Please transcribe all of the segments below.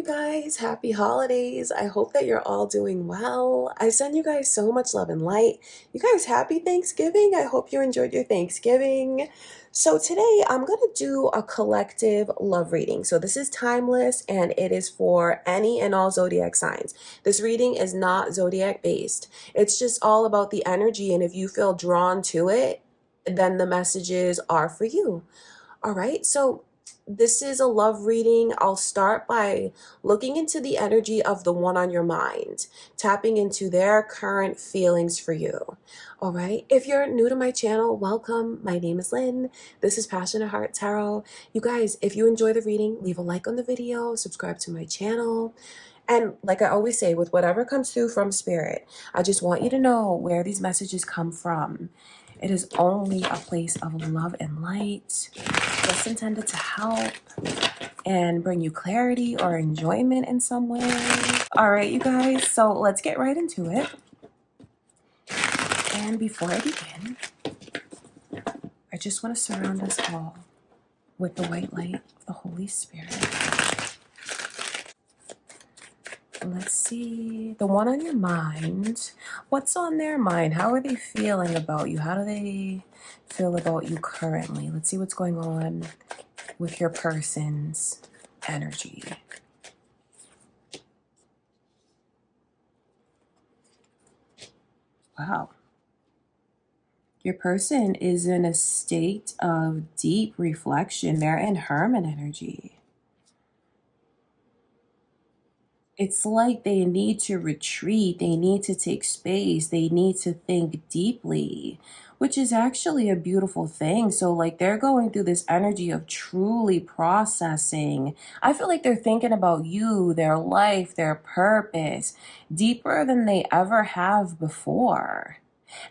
you guys. Happy holidays. I hope that you're all doing well. I send you guys so much love and light. You guys, happy Thanksgiving. I hope you enjoyed your Thanksgiving. So today I'm going to do a collective love reading. So this is timeless and it is for any and all zodiac signs. This reading is not zodiac based. It's just all about the energy, and if you feel drawn to it, then the messages are for you. All right. So this is a love reading. I'll start by looking into the energy of the one on your mind, tapping into their current feelings for you. All right. If you're new to my channel, welcome. My name is Lynn. This is Passionate Heart Tarot. You guys, if you enjoy the reading, leave a like on the video, subscribe to my channel. And like I always say, with whatever comes through from spirit, I just want you to know where these messages come from. It is only a place of love and light, just intended to help and bring you clarity or enjoyment in some way. All right, you guys, so let's get right into it. And before I begin, I just want to surround us all with the white light of the Holy Spirit. Let's see, the one on your mind, what's on their mind? How are they feeling about you? How do they feel about you currently? Let's see what's going on with your person's energy. Wow. Your person is in a state of deep reflection. They're in hermit energy. It's like they need to retreat, they need to take space, they need to think deeply, which is actually a beautiful thing. So like they're going through this energy of truly processing. I feel like they're thinking about you, their life, their purpose, deeper than they ever have before.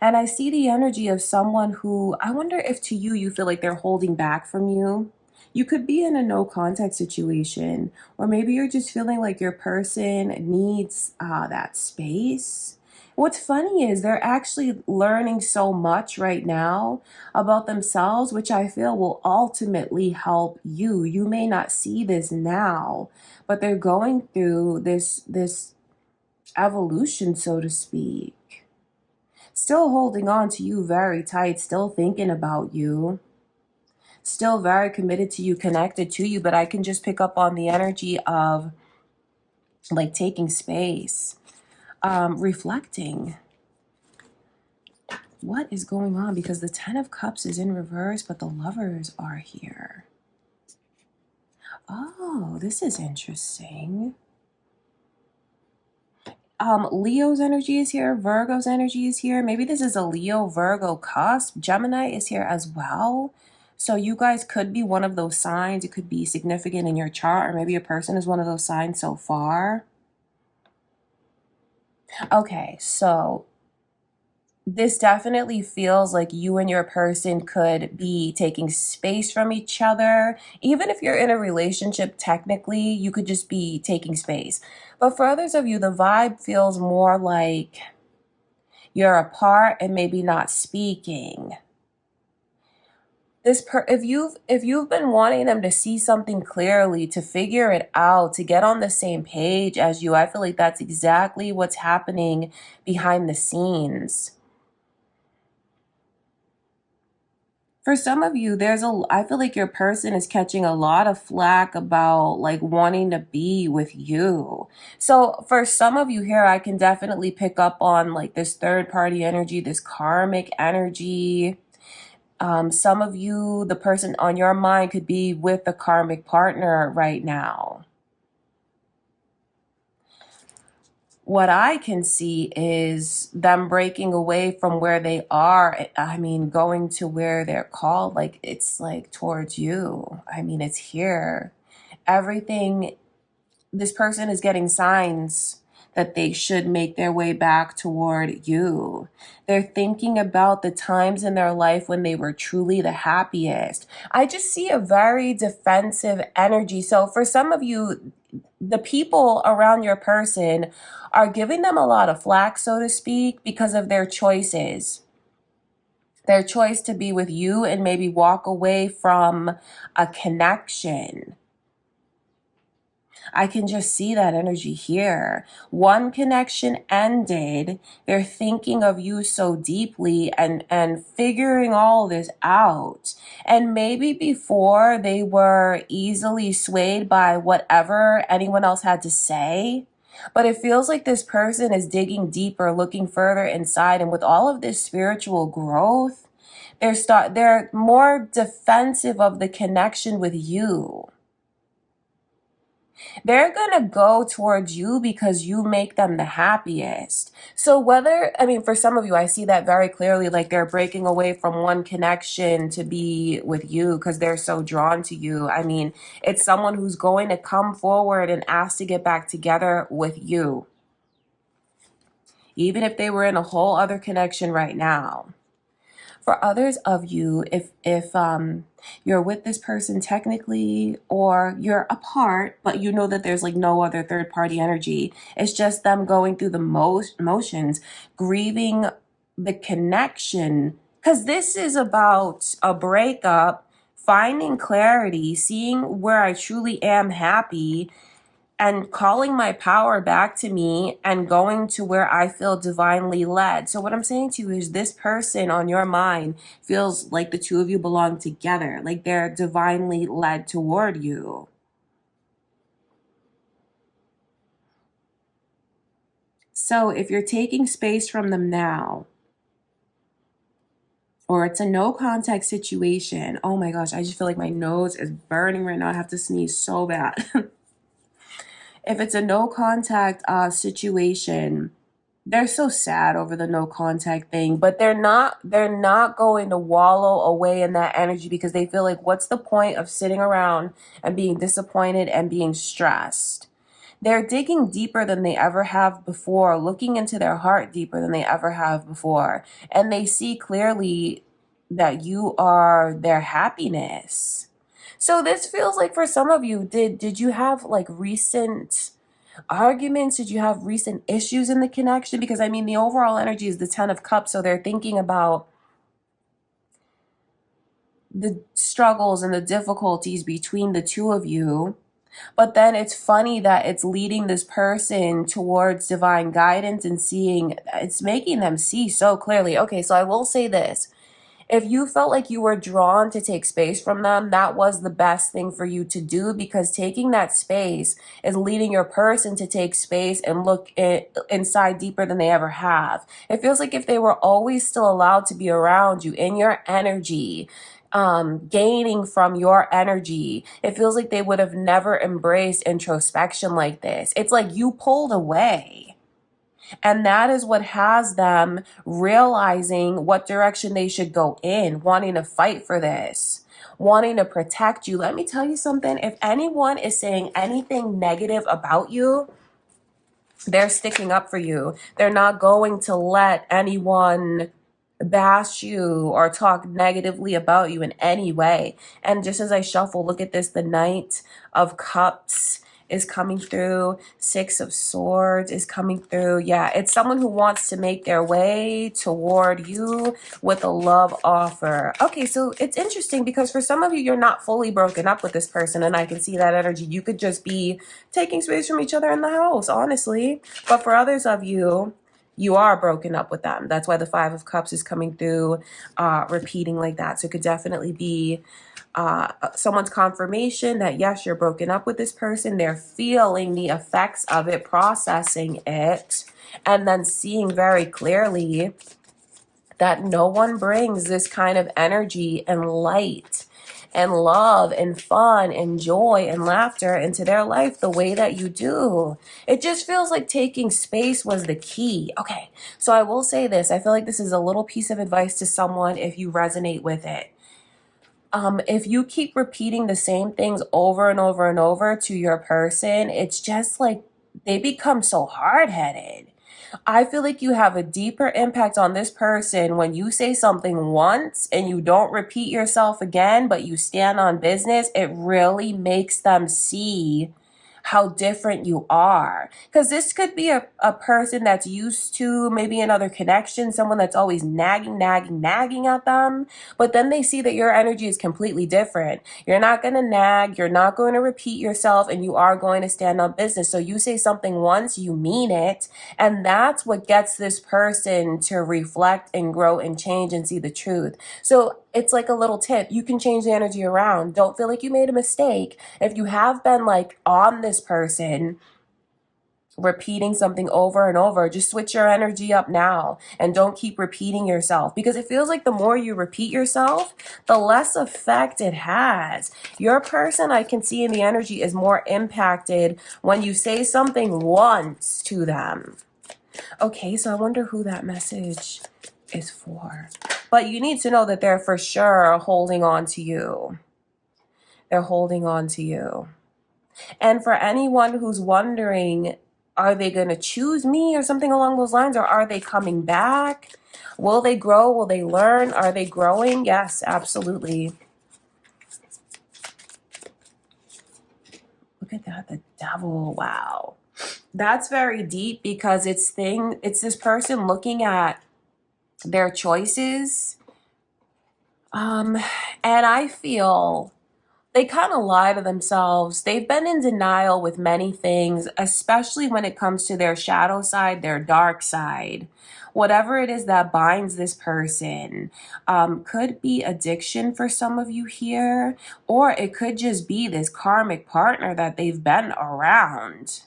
And I see the energy of someone who, I wonder if to you, you feel like they're holding back from you. You could be in a no contact situation, or maybe you're just feeling like your person needs that space. What's funny is they're actually learning so much right now about themselves, which I feel will ultimately help you. You may not see this now, but they're going through this evolution, so to speak. Still holding on to you very tight, still thinking about you. Still very committed to you, connected to you, but I can just pick up on the energy of like taking space, reflecting. What is going on? Because the 10 of Cups is in reverse, but the lovers are here. Oh, this is interesting. Leo's energy is here. Virgo's energy is here. Maybe this is a Leo, Virgo cusp. Gemini is here as well. So you guys could be one of those signs. It could be significant in your chart, or maybe a person is one of those signs so far. Okay, so this definitely feels like you and your person could be taking space from each other. Even if you're in a relationship, technically, you could just be taking space. But for others of you, the vibe feels more like you're apart and maybe not speaking. If you've been wanting them to see something clearly, to figure it out, to get on the same page as you, I feel like that's exactly what's happening behind the scenes. For some of you, I feel like your person is catching a lot of flack about like wanting to be with you. So for some of you here, I can definitely pick up on like this third party energy, this karmic energy. Some of you, the person on your mind could be with a karmic partner right now. What I can see is them breaking away from where they are. I mean, going to where they're called, like it's like towards you. I mean, it's here. Everything, this person is getting signs that they should make their way back toward you. They're thinking about the times in their life when they were truly the happiest. I just see a very defensive energy. So for some of you, the people around your person are giving them a lot of flack, so to speak, because of their choices. Their choice to be with you and maybe walk away from a connection. I can just see that energy here. One connection ended. They're thinking of you so deeply and figuring all this out. And maybe before they were easily swayed by whatever anyone else had to say. But it feels like this person is digging deeper, looking further inside. And with all of this spiritual growth, they're more defensive of the connection with you. They're going to go towards you because you make them the happiest. So for some of you, I see that very clearly, like they're breaking away from one connection to be with you because they're so drawn to you. I mean, it's someone who's going to come forward and ask to get back together with you, even if they were in a whole other connection right now. For others of you, if you're with this person technically or you're apart, but you know that there's like no other third party energy, it's just them going through the motions, grieving the connection, because this is about a breakup, finding clarity, seeing where I truly am happy, and calling my power back to me and going to where I feel divinely led. So what I'm saying to you is this person on your mind feels like the two of you belong together, like they're divinely led toward you. So if you're taking space from them now, or it's a no contact situation, oh my gosh, I just feel like my nose is burning right now. I have to sneeze so bad. If it's a no contact situation, they're so sad over the no contact thing, but they're not going to wallow away in that energy because they feel like, what's the point of sitting around and being disappointed and being stressed? They're digging deeper than they ever have before, looking into their heart deeper than they ever have before, and they see clearly that you are their happiness. So this feels like for some of you, did you have like recent arguments? Did you have recent issues in the connection? Because I mean, the overall energy is the 10 of Cups. So they're thinking about the struggles and the difficulties between the two of you. But then it's funny that it's leading this person towards divine guidance and it's making them see so clearly. Okay, so I will say this. If you felt like you were drawn to take space from them, that was the best thing for you to do, because taking that space is leading your person to take space and look inside deeper than they ever have. It feels like if they were always still allowed to be around you in your energy, gaining from your energy, it feels like they would have never embraced introspection like this. It's like you pulled away. And that is what has them realizing what direction they should go in, wanting to fight for this, wanting to protect you. Let me tell you something. If anyone is saying anything negative about you, they're sticking up for you. They're not going to let anyone bash you or talk negatively about you in any way. And just as I shuffle, look at this, the Knight of Cups is coming through. 6 of Swords is coming through. Yeah, it's someone who wants to make their way toward you with a love offer. Okay, so it's interesting because for some of you, you're not fully broken up with this person, and I can see that energy. You could just be taking space from each other in the house, honestly. But for others of you, you are broken up with them. That's why the 5 of Cups is coming through, repeating like that. So it could definitely be someone's confirmation that yes, you're broken up with this person. They're feeling the effects of it, processing it, and then seeing very clearly that no one brings this kind of energy and light and love and fun and joy and laughter into their life the way that you do. It just feels like taking space was the key. Okay, so I will say this. I feel like this is a little piece of advice to someone if you resonate with it. If you keep repeating the same things over and over and over to your person, it's just like they become so hard-headed. I feel like you have a deeper impact on this person when you say something once and you don't repeat yourself again, but you stand on business. It really makes them see how different you are. Because this could be a person that's used to maybe another connection, someone that's always nagging at them. But then they see that your energy is completely different. You're not going to nag, you're not going to repeat yourself, and you are going to stand on business. So you say something once, you mean it. And that's what gets this person to reflect and grow and change and see the truth. So it's like a little tip. You can change the energy around. Don't feel like you made a mistake. If you have been like on this person, repeating something over and over, just switch your energy up now and don't keep repeating yourself, because it feels like the more you repeat yourself, the less effect it has. Your person, I can see in the energy, is more impacted when you say something once to them. Okay, so I wonder who that message is for. But you need to know that they're for sure holding on to you. They're holding on to you. And for anyone who's wondering, are they going to choose me or something along those lines? Or are they coming back? Will they grow? Will they learn? Are they growing? Yes, absolutely. Look at that, the Devil. Wow. That's very deep, because it's this person looking at their choices. And I feel they kind of lie to themselves. They've been in denial with many things, especially when it comes to their shadow side, their dark side. Whatever it is that binds this person, could be addiction for some of you here, or it could just be this karmic partner that they've been around,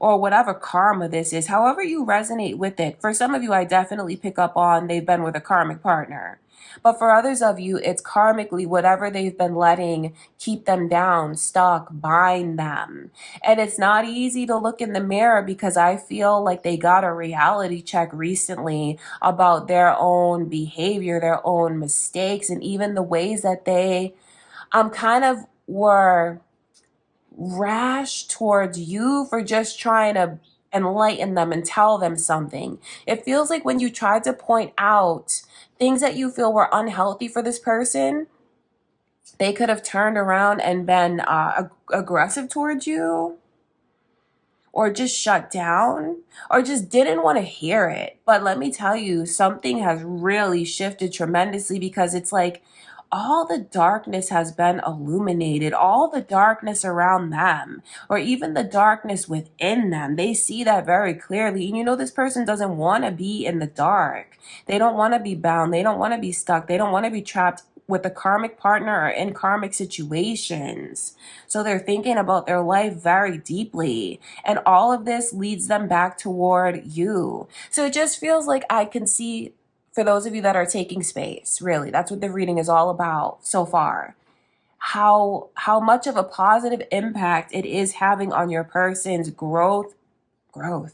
or whatever karma this is, however you resonate with it. For some of you, I definitely pick up on they've been with a karmic partner. But for others of you, it's karmically whatever they've been letting keep them down, stuck, bind them. And it's not easy to look in the mirror, because I feel like they got a reality check recently about their own behavior, their own mistakes, and even the ways that they kind of were rash towards you for just trying to enlighten them and tell them something. It feels like when you tried to point out things that you feel were unhealthy for this person, they could have turned around and been aggressive towards you, or just shut down, or just didn't want to hear it. But let me tell you, something has really shifted tremendously, because it's like all the darkness has been illuminated, all the darkness around them, or even the darkness within them. They see that very clearly. And you know, this person doesn't want to be in the dark. They don't want to be bound. They don't want to be stuck. They don't want to be trapped with a karmic partner or in karmic situations. So they're thinking about their life very deeply. And all of this leads them back toward you. So it just feels like I can see, for those of you that are taking space, really, that's what the reading is all about so far. How much of a positive impact it is having on your person's growth. I'm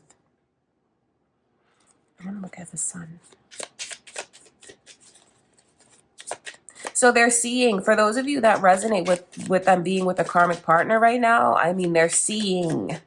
gonna look at the sun. So they're seeing, for those of you that resonate with them being with a karmic partner right now, I mean, they're seeing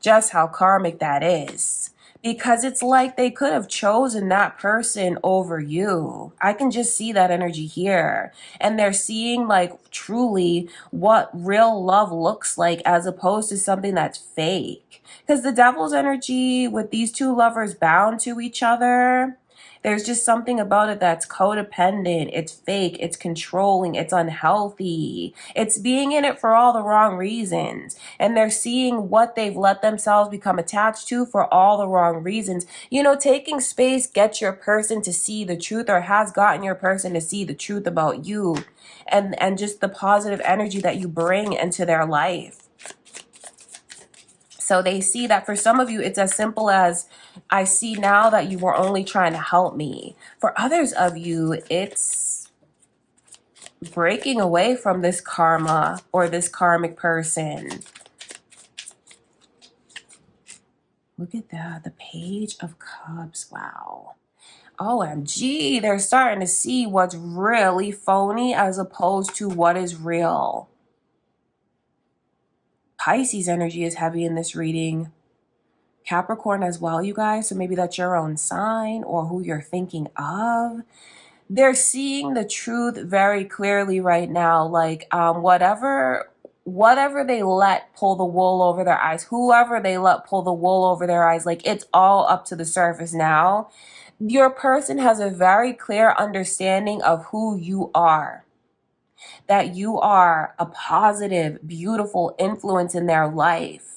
just how karmic that is. Because it's like they could have chosen that person over you. I can just see that energy here. And they're seeing like truly what real love looks like, as opposed to something that's fake. Because the Devil's energy with these two lovers bound to each other, there's just something about it that's codependent. It's fake. It's controlling. It's unhealthy. It's being in it for all the wrong reasons. And they're seeing what they've let themselves become attached to for all the wrong reasons. You know, taking space gets your person to see the truth, or has gotten your person to see the truth about you, and just the positive energy that you bring into their life. So they see that for some of you, it's as simple as, I see now that you were only trying to help me. For others of you, it's breaking away from this karma or this karmic person. Look at that, the Page of Cups. Wow. OMG, they're starting to see what's really phony as opposed to what is real. Pisces energy is heavy in this reading. Capricorn as well, you guys. So maybe that's your own sign or who you're thinking of. They're seeing the truth very clearly right now. Like whatever whatever they let pull the wool over their eyes, whoever they let pull the wool over their eyes, like it's all up to the surface now. Your person has a very clear understanding of who you are, that you are a positive, beautiful influence in their life.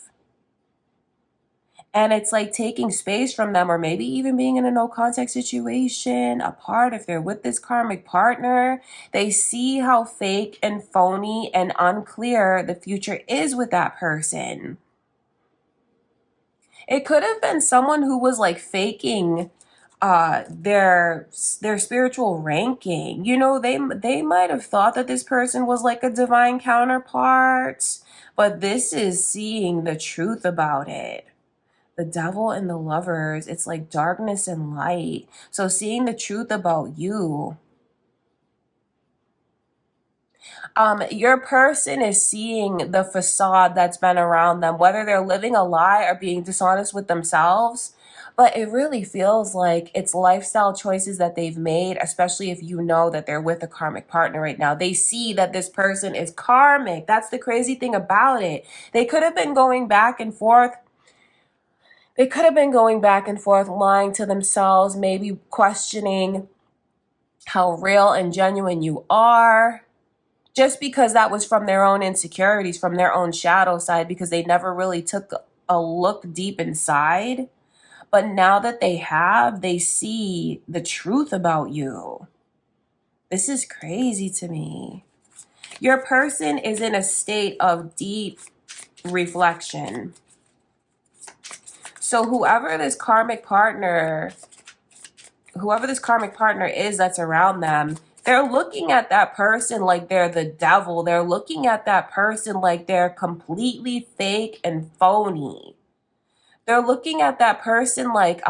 And it's like taking space from them, or maybe even being in a no contact situation, apart. If they're with this karmic partner, they see how fake and phony and unclear the future is with that person. It could have been someone who was like faking their spiritual ranking. You know, they might have thought that this person was like a divine counterpart, but this is seeing the truth about it. The devil and the lovers, it's like darkness and light. So seeing the truth about you. Your person is seeing the facade that's been around them, whether they're living a lie or being dishonest with themselves. But it really feels like it's lifestyle choices that they've made, especially if you know that they're with a karmic partner right now. They see that this person is karmic. That's the crazy thing about it. They could have been going back and forth. They could have been going back and forth, lying to themselves, maybe questioning how real and genuine you are, just because that was from their own insecurities, from their own shadow side, because they never really took a look deep inside. But now that they have, they see the truth about you. This is crazy to me. Your person is in a state of deep reflection. So whoever this karmic partner is that's around them, they're looking at that person like they're the devil. They're looking at that person like they're completely fake and phony. They're looking at that person like,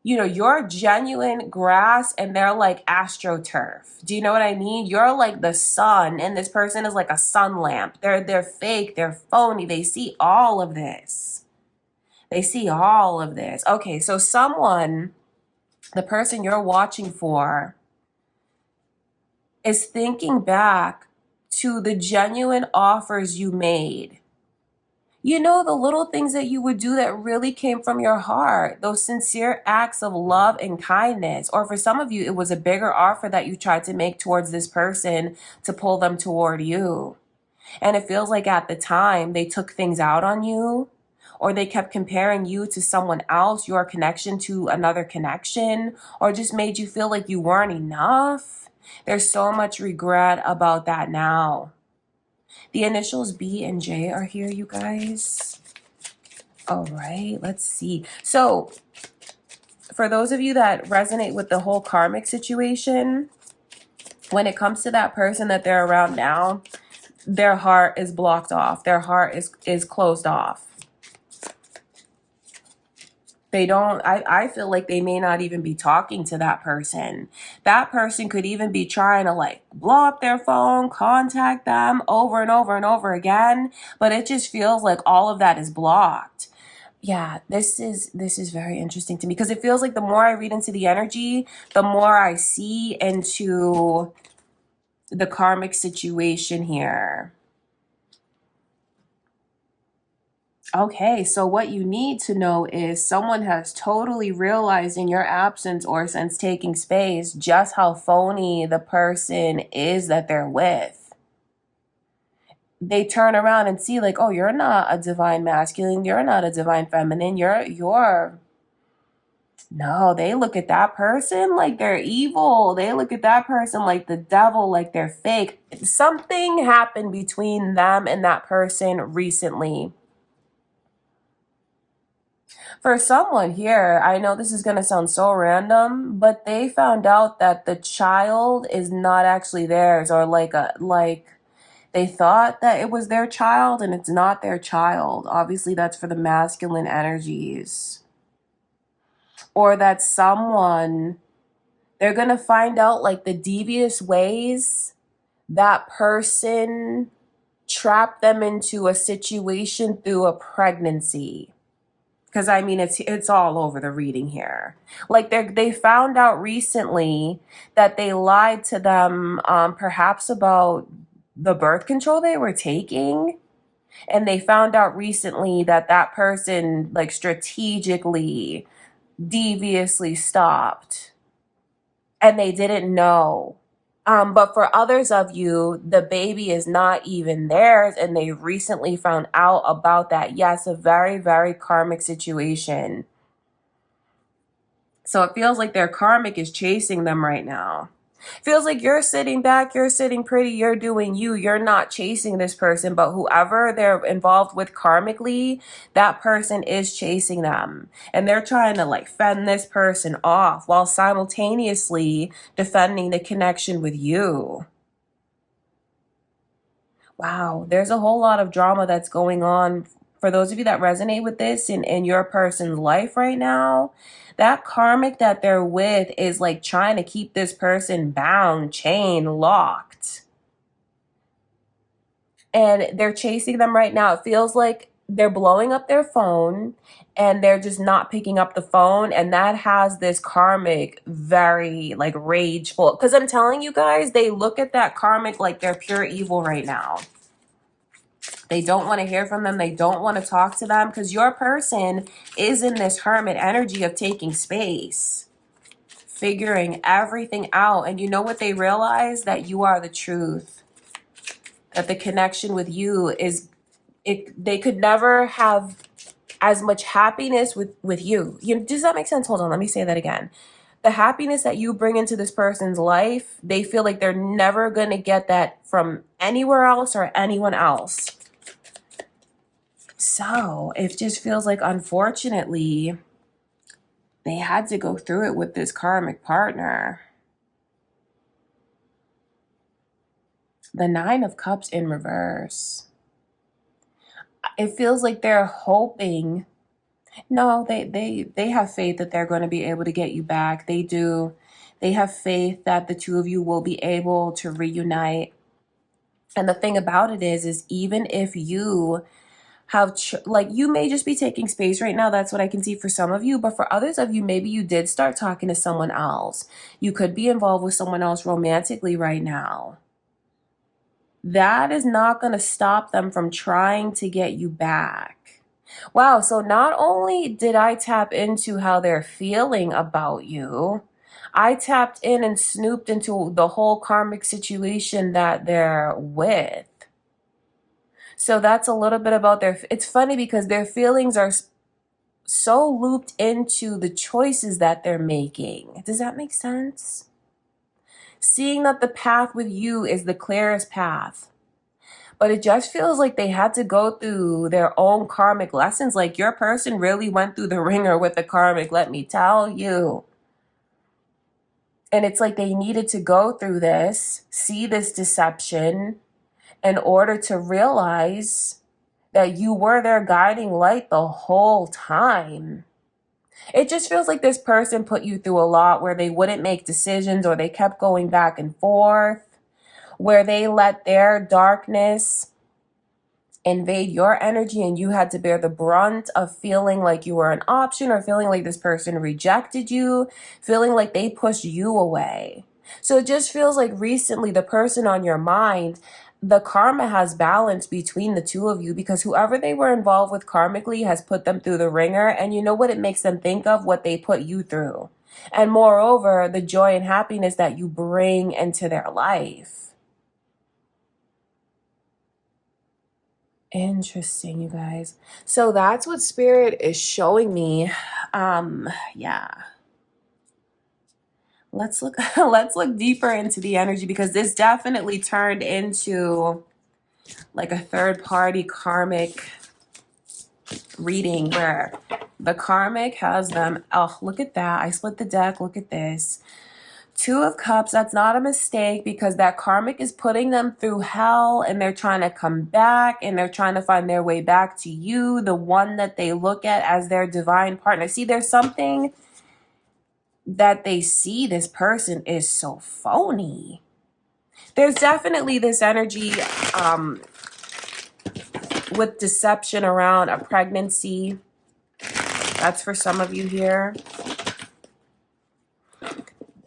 you're genuine grass and they're like astroturf. Do you know what I mean? You're like the sun and this person is like a sun lamp. They're fake, they're phony. They see all of this. They see all of this. Okay, so someone, the person you're watching for, is thinking back to the genuine offers you made. You know, the little things that you would do that really came from your heart, those sincere acts of love and kindness. Or for some of you, it was a bigger offer that you tried to make towards this person to pull them toward you. And it feels like at the time they took things out on you, or they kept comparing you to someone else, your connection to another connection, or just made you feel like you weren't enough. There's so much regret about that now. The initials B and J are here, you guys. All right, let's see. So for those of you that resonate with the whole karmic situation, when it comes to that person that they're around now, their heart is blocked off. Their heart is closed off. I feel like they may not even be talking to that person. That person could even be trying to like blow up their phone, contact them over and over and over again. But it just feels like all of that is blocked. Yeah, this is very interesting to me because it feels like the more I read into the energy, the more I see into the karmic situation here. Okay, so what you need to know is someone has totally realized in your absence or since taking space just how phony the person is that they're with. They turn around and see like, oh, you're not a divine masculine, you're not a divine feminine, no, they look at that person like they're evil. They look at that person like the devil, like they're fake. Something happened between them and that person recently. For someone here, I know this is going to sound so random, but they found out that the child is not actually theirs, or like they thought that it was their child and it's not their child. Obviously, that's for the masculine energies. Or that someone, they're going to find out like the devious ways that person trapped them into a situation through a pregnancy. Because I mean, it's all over the reading here. Like they found out recently that they lied to them, perhaps about the birth control they were taking. And they found out recently that that person like strategically, deviously stopped. And they didn't know. But for others of you, the baby is not even theirs, and they recently found out about that. Yes, a very, very karmic situation. So it feels like their karmic is chasing them right now. Feels like you're sitting back, you're sitting pretty, you're doing you, you're not chasing this person, but whoever they're involved with karmically, that person is chasing them. And they're trying to like fend this person off while simultaneously defending the connection with you. Wow, there's a whole lot of drama that's going on. For those of you that resonate with this in your person's life right now, that karmic that they're with is like trying to keep this person bound, chained, locked. And they're chasing them right now. It feels like they're blowing up their phone and they're just not picking up the phone. And that has this karmic very like rageful. Because I'm telling you guys, they look at that karmic like they're pure evil right now. They don't want to hear from them. They don't want to talk to them because your person is in this hermit energy of taking space, figuring everything out. And you know what they realize? That you are the truth. That the connection with you is, they could never have as much happiness with you. Does that make sense? Hold on, let me say that again. The happiness that you bring into this person's life, they feel like they're never going to get that from anywhere else or anyone else. So it just feels like, unfortunately, they had to go through it with this karmic partner. The Nine of Cups in reverse. It feels like they're hoping. No, they have faith that they're going to be able to get you back. They do. They have faith that the two of you will be able to reunite. And the thing about it is even if you have, like, you may just be taking space right now. That's what I can see for some of you. But for others of you, maybe you did start talking to someone else. You could be involved with someone else romantically right now. That is not going to stop them from trying to get you back. Wow, so not only did I tap into how they're feeling about you, I tapped in and snooped into the whole karmic situation that they're with. So that's a little bit about it's funny because their feelings are so looped into the choices that they're making. Does that make sense? Seeing that the path with you is the clearest path. But it just feels like they had to go through their own karmic lessons. Like your person really went through the ringer with the karmic, let me tell you. And it's like they needed to go through this, see this deception, in order to realize that you were their guiding light the whole time. It just feels like this person put you through a lot where they wouldn't make decisions, or they kept going back and forth, where they let their darkness invade your energy and you had to bear the brunt of feeling like you were an option, or feeling like this person rejected you, feeling like they pushed you away. So it just feels like recently the person on your mind, the karma has balance between the two of you, because whoever they were involved with karmically has put them through the ringer. And you know what it makes them think of? What they put you through. And moreover, the joy and happiness that you bring into their life. Interesting, you guys. So that's what Spirit is showing me. Yeah. Let's look deeper into the energy, because this definitely turned into like a third party karmic reading where the karmic has them. Oh, look at that. I split the deck. Look at this. Two of Cups. That's not a mistake, because that karmic is putting them through hell and they're trying to come back and they're trying to find their way back to you, the one that they look at as their divine partner. See, there's something that they see. This person is so phony. There's definitely this energy with deception around a pregnancy. That's for some of you here.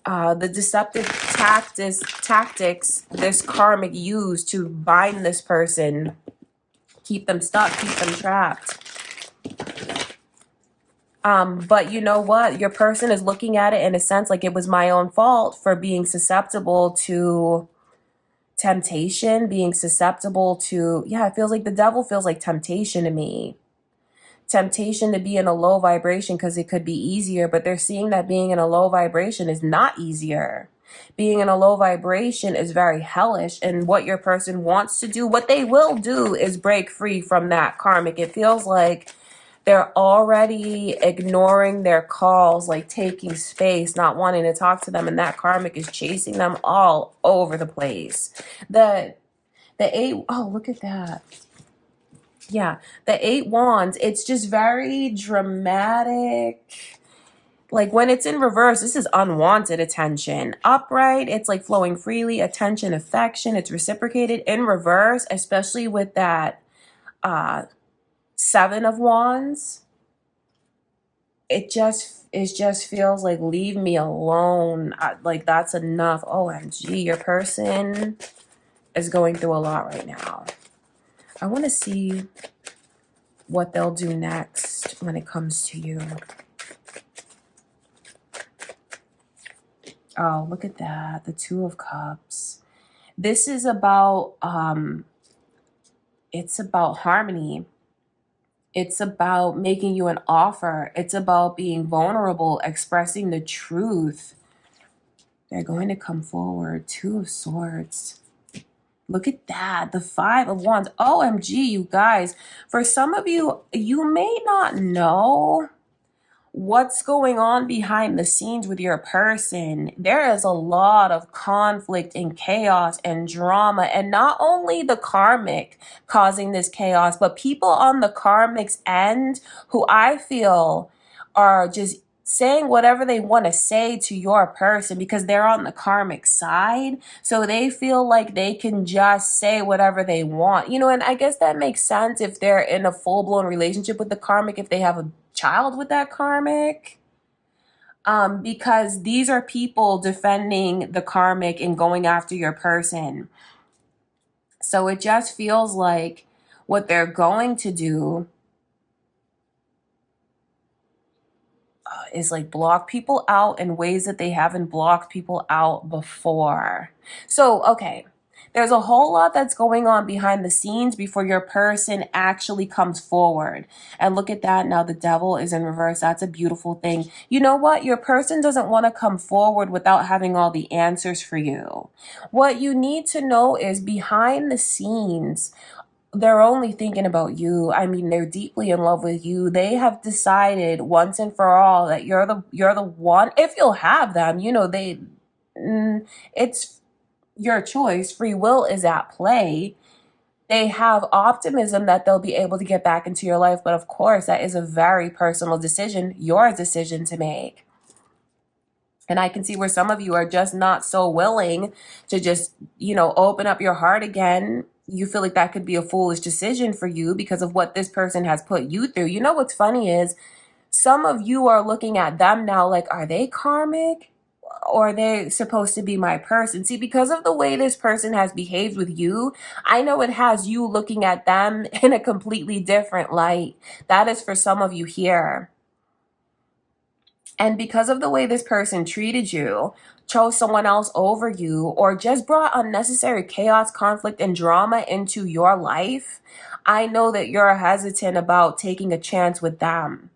The deceptive tactics this karmic used to bind this person, keep them stuck, keep them trapped. But you know what? Your person is looking at it in a sense like it was my own fault for being susceptible to temptation, being susceptible to, yeah, it feels like the devil feels like temptation to me. Temptation to be in a low vibration because it could be easier, but they're seeing that being in a low vibration is not easier. Being in a low vibration is very hellish, and what your person wants to do, what they will do, is break free from that karmic. It feels like they're already ignoring their calls, like taking space, not wanting to talk to them, and that karmic is chasing them all over the place. The eight, oh, look at that. Yeah, the 8 wands, it's just very dramatic. Like when it's in reverse, this is unwanted attention. Upright, it's like flowing freely, attention, affection, it's reciprocated. In reverse, especially with that 7 of wands, it just feels like, leave me alone. Like that's enough. OMG, your person is going through a lot right now. I want to see what they'll do next when it comes to you. Oh, look at that. The 2 of Cups. This is about, it's about harmony. It's about making you an offer. It's about being vulnerable, expressing the truth. They're going to come forward. 2 of Swords. Look at that. The 5 of Wands. OMG, you guys. For some of you, you may not know what's going on behind the scenes with your person. There is a lot of conflict and chaos and drama, and not only the karmic causing this chaos, but people on the karmic's end who I feel are just saying whatever they want to say to your person because they're on the karmic side. So they feel like they can just say whatever they want, you know, and I guess that makes sense if they're in a full-blown relationship with the karmic, if they have a child with that karmic, because these are people defending the karmic and going after your person. So it just feels like what they're going to do is like block people out in ways that they haven't blocked people out before. So, okay. There's a whole lot that's going on behind the scenes before your person actually comes forward. And look at that. Now the devil is in reverse. That's a beautiful thing. You know what? Your person doesn't want to come forward without having all the answers for you. What you need to know is behind the scenes, they're only thinking about you. I mean, they're deeply in love with you. They have decided once and for all that you're the one. If you'll have them, you know, it's your choice. Free will is at play. They have optimism that they'll be able to get back into your life. But of course, that is a very personal decision, your decision to make. And I can see where some of you are just not so willing to just, you know, open up your heart again. You feel like that could be a foolish decision for you because of what this person has put you through. You know what's funny is some of you are looking at them now like, are they karmic? Or are they supposed to be my person? See, because of the way this person has behaved with you, I know it has you looking at them in a completely different light. That is for some of you here. And because of the way this person treated you, chose someone else over you, or just brought unnecessary chaos, conflict, and drama into your life, I know that you're hesitant about taking a chance with them.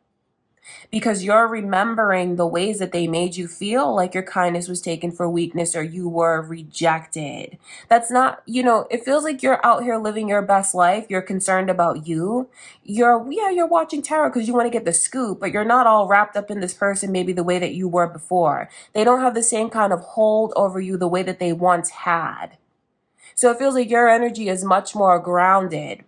Because you're remembering the ways that they made you feel like your kindness was taken for weakness or you were rejected. That's not, you know, it feels like you're out here living your best life. You're concerned about you. You're watching tarot because you want to get the scoop, but you're not all wrapped up in this person maybe the way that you were before. They don't have the same kind of hold over you the way that they once had. So it feels like your energy is much more grounded.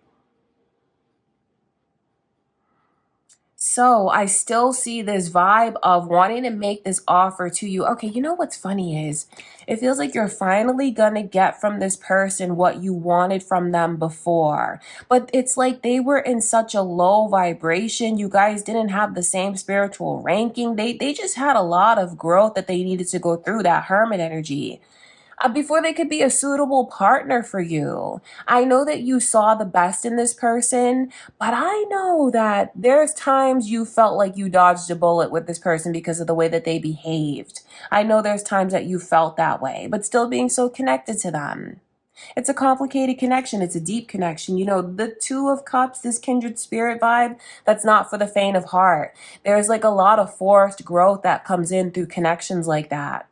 So I still see this vibe of wanting to make this offer to you. Okay, you know what's funny is it feels like you're finally gonna get from this person what you wanted from them before. But it's like they were in such a low vibration. You guys didn't have the same spiritual ranking. They just had a lot of growth that they needed to go through, that hermit energy, before they could be a suitable partner for you. I know that you saw the best in this person, but I know that there's times you felt like you dodged a bullet with this person because of the way that they behaved. I know there's times that you felt that way, but still being so connected to them. It's a complicated connection. It's a deep connection. You know, the Two of Cups, this kindred spirit vibe, that's not for the faint of heart. There's like a lot of forced growth that comes in through connections like that.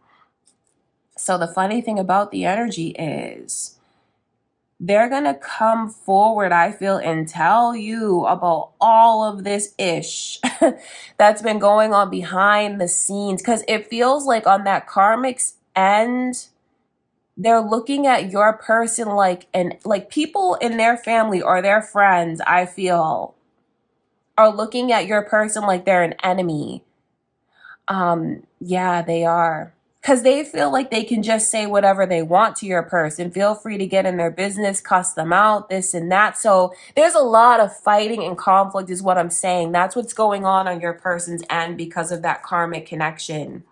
So the funny thing about the energy is they're going to come forward, I feel, and tell you about all of this ish that's been going on behind the scenes. Because it feels like on that karmic's end, they're looking at your person like people in their family or their friends, I feel, are looking at your person like they're an enemy. Yeah, they are. Because they feel like they can just say whatever they want to your person. Feel free to get in their business, cuss them out, this and that. So there's a lot of fighting and conflict is what I'm saying. That's what's going on your person's end because of that karmic connection.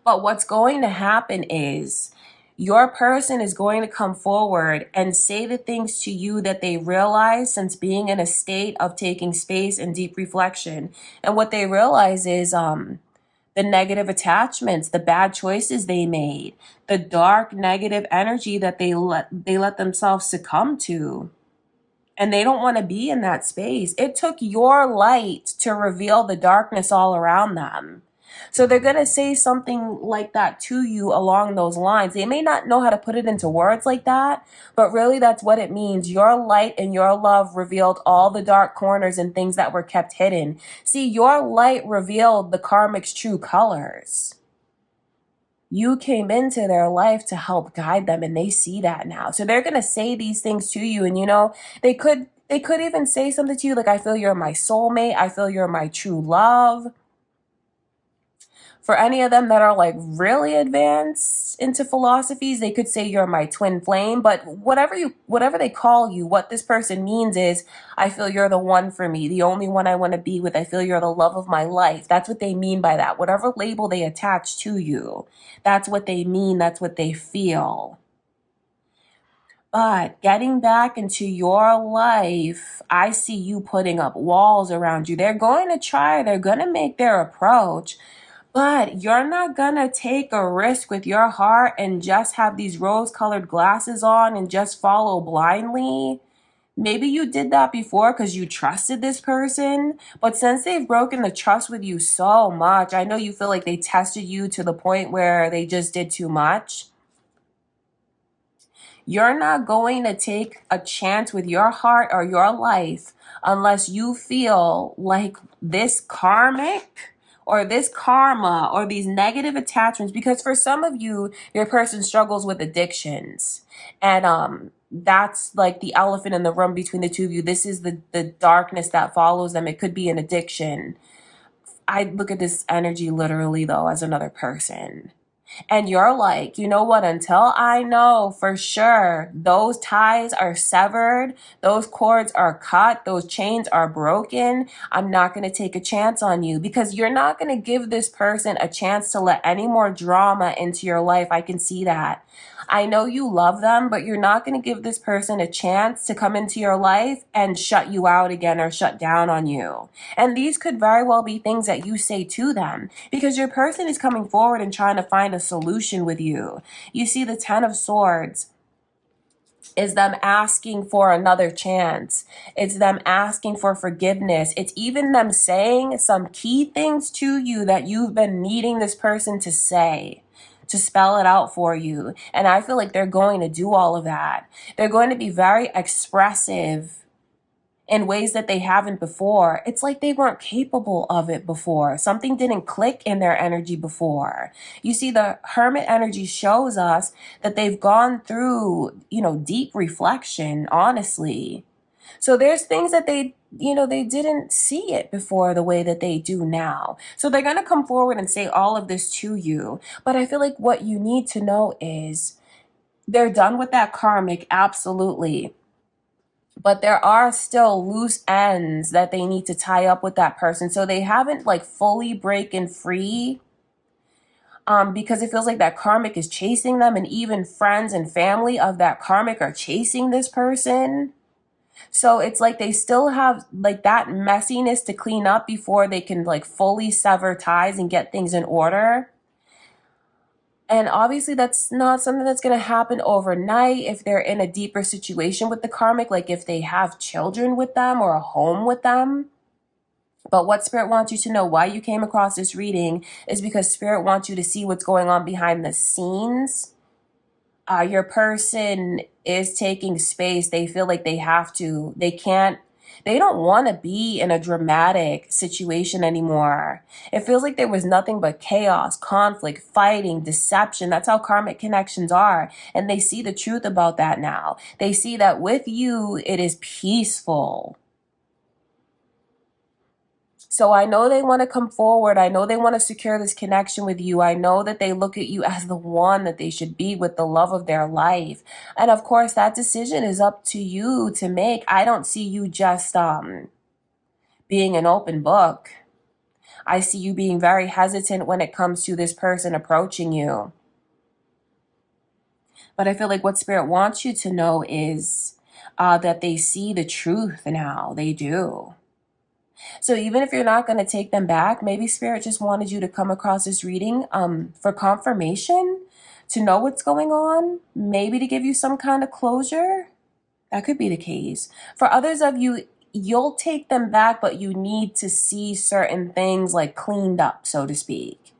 But what's going to happen is your person is going to come forward and say the things to you that they realize since being in a state of taking space and deep reflection. And what they realize is the negative attachments, the bad choices they made, the dark negative energy that they let themselves succumb to. And they don't want to be in that space. It took your light to reveal the darkness all around them. So they're going to say something like that to you along those lines. They may not know how to put it into words like that, but really that's what it means. Your light and your love revealed all the dark corners and things that were kept hidden. See, your light revealed the karmic's true colors. You came into their life to help guide them, and they see that now. So they're going to say these things to you, and you know, they could even say something to you like, I feel you're my soulmate. I feel you're my true love. For any of them that are like really advanced into philosophies, they could say you're my twin flame. But whatever they call you, what this person means is, I feel you're the one for me, the only one I want to be with. I feel you're the love of my life. That's what they mean by that. Whatever label they attach to you, that's what they mean. That's what they feel. But getting back into your life, I see you putting up walls around you. They're going to try, they're going to make their approach. But you're not gonna take a risk with your heart and just have these rose-colored glasses on and just follow blindly. Maybe you did that before because you trusted this person, but since they've broken the trust with you so much, I know you feel like they tested you to the point where they just did too much. You're not going to take a chance with your heart or your life unless you feel like this karmic or this karma or these negative attachments, because for some of you, your person struggles with addictions. And that's like the elephant in the room between the two of you. This is the darkness that follows them. It could be an addiction. I look at this energy literally, though, as another person. And you're like, you know what, until I know for sure those ties are severed, those cords are cut, those chains are broken, I'm not going to take a chance on you, because you're not going to give this person a chance to let any more drama into your life. I can see that. I know you love them, but you're not going to give this person a chance to come into your life and shut you out again or shut down on you. And these could very well be things that you say to them, because your person is coming forward and trying to find a solution with you. You see, the Ten of Swords is them asking for another chance. It's them asking for forgiveness. It's even them saying some key things to you that you've been needing this person to say, to spell it out for you. And I feel like they're going to do all of that. They're going to be very expressive in ways that they haven't before. It's like they weren't capable of it before. Something didn't click in their energy before. You see, the Hermit energy shows us that they've gone through, deep reflection, honestly. So there's things that they didn't see it before the way that they do now. So they're going to come forward and say all of this to you. But I feel like what you need to know is they're done with that karmic, absolutely. But there are still loose ends that they need to tie up with that person. So they haven't like fully breaking free, because it feels like that karmic is chasing them, and even friends and family of that karmic are chasing this person. So it's like they still have like that messiness to clean up before they can like fully sever ties and get things in order. And obviously, that's not something that's going to happen overnight if they're in a deeper situation with the karmic, like if they have children with them or a home with them. But what Spirit wants you to know, why you came across this reading, is because Spirit wants you to see what's going on behind the scenes. Your person is taking space. They feel like they have to. They can't. They don't want to be in a dramatic situation anymore. It feels like there was nothing but chaos, conflict, fighting, deception. That's how karmic connections are. And they see the truth about that now. They see that with you, it is peaceful. So I know they want to come forward. I know they want to secure this connection with you. I know that they look at you as the one that they should be with, the love of their life. And of course, that decision is up to you to make. I don't see you just being an open book. I see you being very hesitant when it comes to this person approaching you. But I feel like what Spirit wants you to know is that they see the truth now. They do. So even if you're not going to take them back, maybe Spirit just wanted you to come across this reading for confirmation, to know what's going on, maybe to give you some kind of closure. That could be the case. For others of you, you'll take them back, but you need to see certain things like cleaned up, so to speak.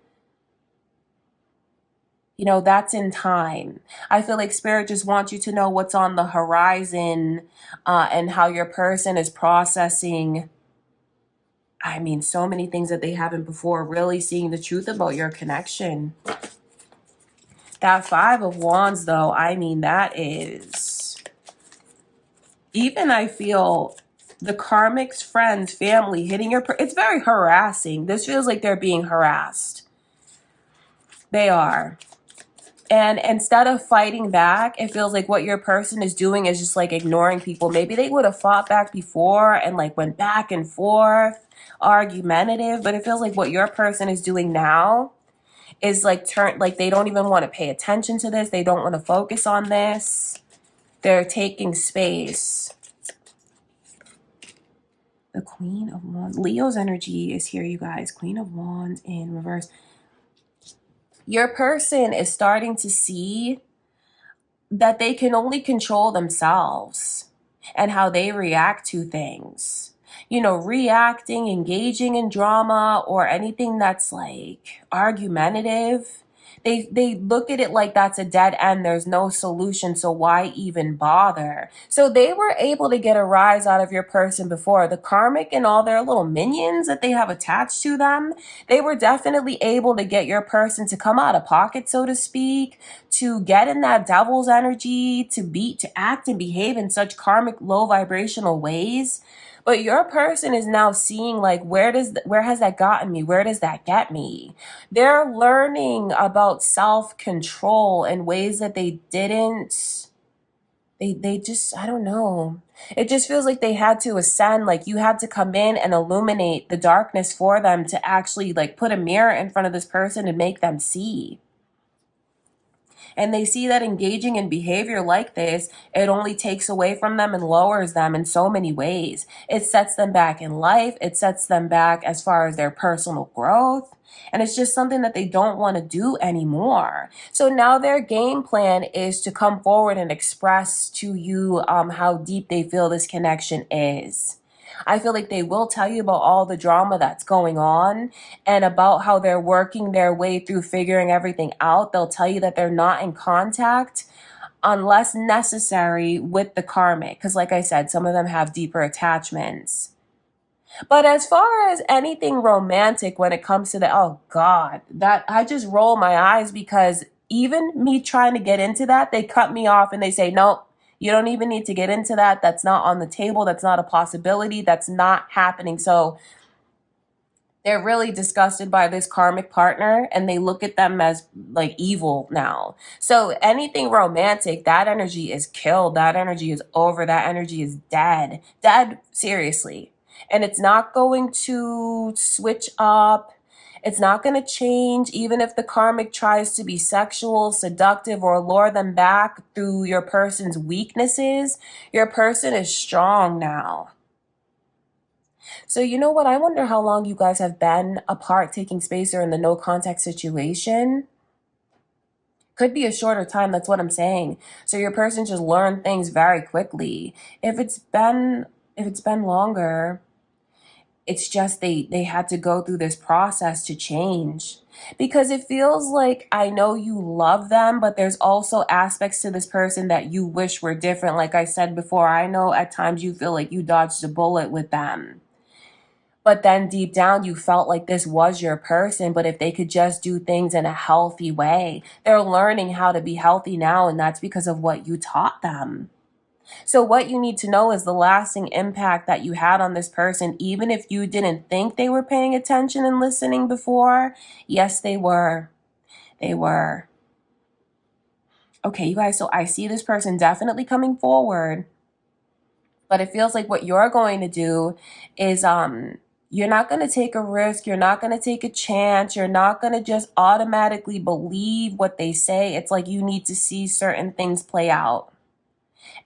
That's in time. I feel like Spirit just wants you to know what's on the horizon, and how your person is processing so many things that they haven't before, really seeing the truth about your connection. That Five of Wands, though, that is, even I feel the karmic's friends, family hitting it's very harassing. This feels like they're being harassed. They are. And instead of fighting back, it feels like what your person is doing is just like ignoring people. Maybe they would have fought back before and like went back and forth, argumentative, but it feels like what your person is doing now is like they don't even want to pay attention to this. They don't want to focus on this. They're taking space. The Queen of Wands. Leo's energy is here, you guys. Queen of Wands in reverse. Your person is starting to see that they can only control themselves and how they react to things. Reacting, engaging in drama, or anything that's like argumentative. They look at it like that's a dead end. There's no solution, so why even bother? So they were able to get a rise out of your person before. The karmic and all their little minions that they have attached to them, they were definitely able to get your person to come out of pocket, so to speak, to get in that devil's energy, to act and behave in such karmic low vibrational ways. But your person is now seeing like, where has that gotten me? Where does that get me? They're learning about self-control in ways that they didn't. They just, I don't know. It just feels like they had to ascend, like you had to come in and illuminate the darkness for them to actually like put a mirror in front of this person and make them see. And they see that engaging in behavior like this, it only takes away from them and lowers them in so many ways. It sets them back in life. It sets them back as far as their personal growth. And it's just something that they don't want to do anymore. So now their game plan is to come forward and express to you how deep they feel this connection is. I feel like they will tell you about all the drama that's going on and about how they're working their way through figuring everything out. They'll tell you that they're not in contact unless necessary with the karmic. Because like I said, some of them have deeper attachments. But as far as anything romantic when it comes to oh God, that I just roll my eyes, because even me trying to get into that, they cut me off and they say, no, You don't even need to get into that. That's not on the table. That's not a possibility. That's not happening. So they're really disgusted by this karmic partner and they look at them as like evil now. So anything romantic, that energy is killed. That energy is over. That energy is dead. Dead, seriously. And it's not going to switch up. It's not going to change, even if the karmic tries to be sexual, seductive, or lure them back through your person's weaknesses. Your person is strong now. So you know what? I wonder how long you guys have been apart, taking space, or in the no contact situation. Could be a shorter time. That's what I'm saying. So your person just learned things very quickly. If it's been longer, it's just they had to go through this process to change. Because it feels like, I know you love them, but there's also aspects to this person that you wish were different. Like I said before, I know at times you feel like you dodged a bullet with them. But then deep down, you felt like this was your person. But if they could just do things in a healthy way, they're learning how to be healthy now. And that's because of what you taught them. So what you need to know is the lasting impact that you had on this person, even if you didn't think they were paying attention and listening before. Yes, they were. They were. Okay, you guys, so I see this person definitely coming forward. But it feels like what you're going to do is you're not going to take a risk. You're not going to take a chance. You're not going to just automatically believe what they say. It's like you need to see certain things play out.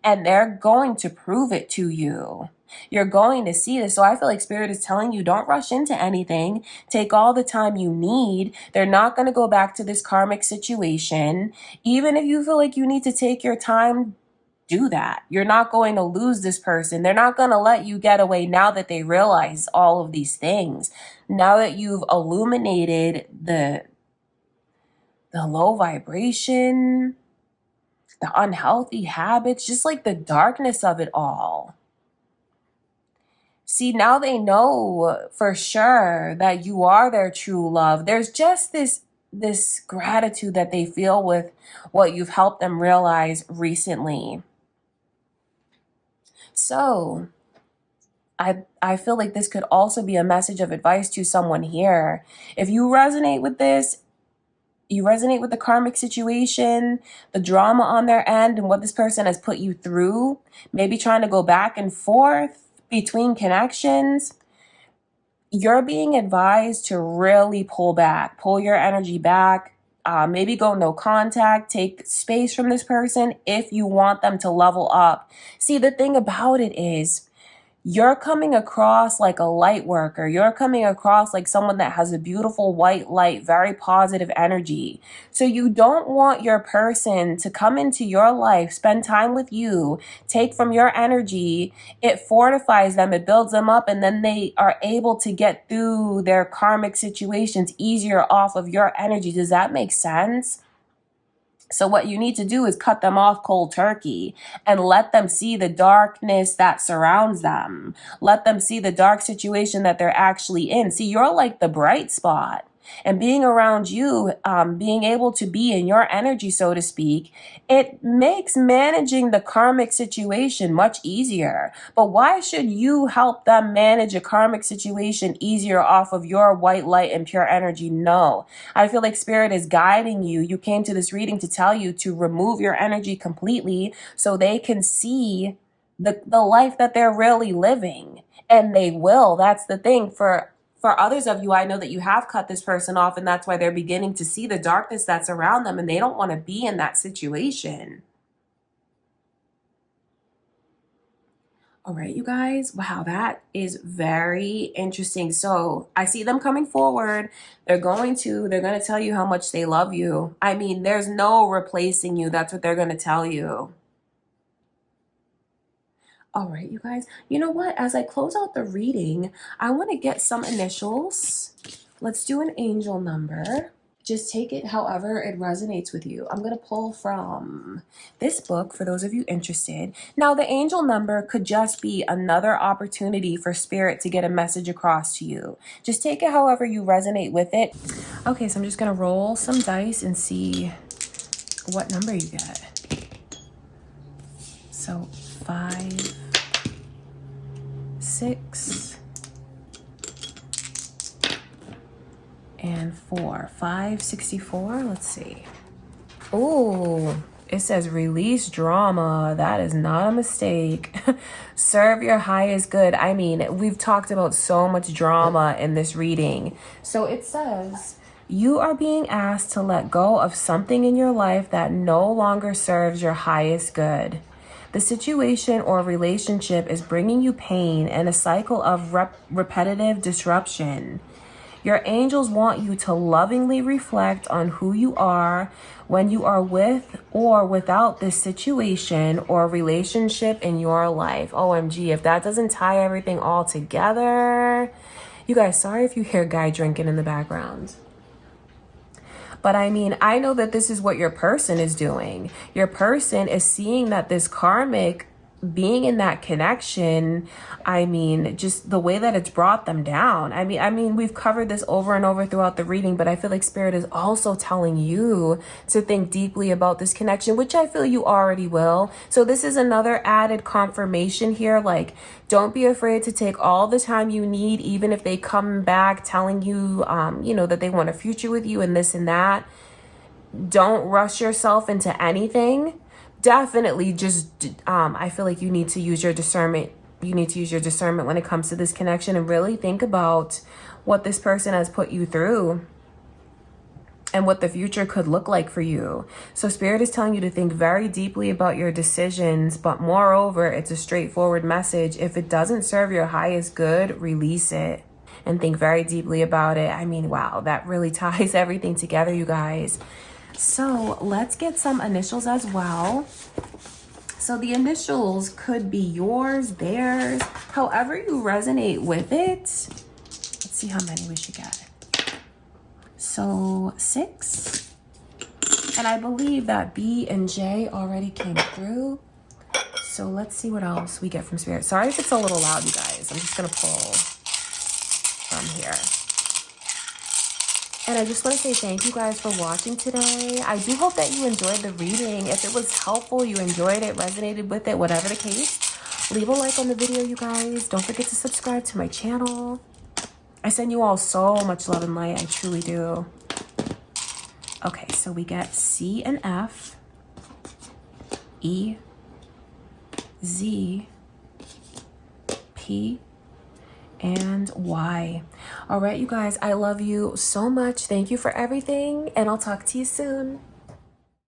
And they're going to prove it to you. You're going to see this. So I feel like Spirit is telling you, don't rush into anything. Take all the time you need. They're not going to go back to this karmic situation. Even if you feel like you need to take your time, do that. You're not going to lose this person. They're not going to let you get away now that they realize all of these things. Now that you've illuminated the low vibration, the unhealthy habits, just like the darkness of it all. See, now they know for sure that you are their true love. There's just this gratitude that they feel with what you've helped them realize recently. So I feel like this could also be a message of advice to someone here. If you resonate with this, you resonate with the karmic situation, the drama on their end, and what this person has put you through, maybe trying to go back and forth between connections, you're being advised to really pull back, pull your energy back, maybe go no contact, take space from this person if you want them to level up. See, the thing about it is, you're coming across like a light worker. You're coming across like someone that has a beautiful white light, very positive energy. So you don't want your person to come into your life, spend time with you, take from your energy. It fortifies them, it builds them up, and then they are able to get through their karmic situations easier off of your energy. Does that make sense? So what you need to do is cut them off cold turkey and let them see the darkness that surrounds them. Let them see the dark situation that they're actually in. See, you're like the bright spot. And being around you, being able to be in your energy, so to speak, it makes managing the karmic situation much easier. But why should you help them manage a karmic situation easier off of your white light and pure energy? No. I feel like Spirit is guiding you. You came to this reading to tell you to remove your energy completely so they can see the life that they're really living. And they will. That's the thing. For others of you, I know that you have cut this person off, and that's why they're beginning to see the darkness that's around them, and they don't want to be in that situation. All right, you guys. Wow, that is very interesting. So I see them coming forward. They're going to tell you how much they love you. I mean, there's no replacing you. That's what they're going to tell you. All right, you guys. You know what? As I close out the reading, I want to get some initials. Let's do an angel number. Just take it however it resonates with you. I'm going to pull from this book for those of you interested. Now, the angel number could just be another opportunity for Spirit to get a message across to you. Just take it however you resonate with it. Okay, so I'm just going to roll some dice and see what number you get. So 5, 6, and 4. 564. Let's see. Ooh, it says release drama. That is not a mistake. Serve your highest good. I mean, we've talked about so much drama in this reading. So it says you are being asked to let go of something in your life that no longer serves your highest good. The situation or relationship is bringing you pain and a cycle of repetitive disruption. Your angels want you to lovingly reflect on who you are when you are with or without this situation or relationship in your life. OMG, if that doesn't tie everything all together. You guys, sorry if you hear a guy drinking in the background. But I mean, I know that this is what your person is doing. Your person is seeing that this karmic being in that connection, I mean, just the way that it's brought them down. I mean, we've covered this over and over throughout the reading, but I feel like Spirit is also telling you to think deeply about this connection, which I feel you already will. So this is another added confirmation here. Like, don't be afraid to take all the time you need, even if they come back telling you, you know, that they want a future with you and this and that. Don't rush yourself into anything. Definitely just, I feel like you need to use your discernment. You need to use your discernment when it comes to this connection and really think about what this person has put you through and what the future could look like for you. So Spirit is telling you to think very deeply about your decisions, but moreover, it's a straightforward message. If it doesn't serve your highest good, release it and think very deeply about it. I mean, wow, that really ties everything together, you guys. So let's get some initials as well. So the initials could be yours, theirs, however you resonate with it. Let's see how many we should get. So 6. And I believe that B and J already came through. So let's see what else we get from Spirit. Sorry if it's a little loud, you guys. I'm just going to pull from here. And I just want to say thank you guys for watching today. I do hope that you enjoyed the reading. If it was helpful, you enjoyed it, resonated with it, whatever the case, leave a like on the video, you guys. Don't forget to subscribe to my channel. I send you all so much love and light. I truly do. Okay, so we get C and F, E, Z, P, and Y. All right, you guys, I love you so much. Thank you for everything, and I'll talk to you soon.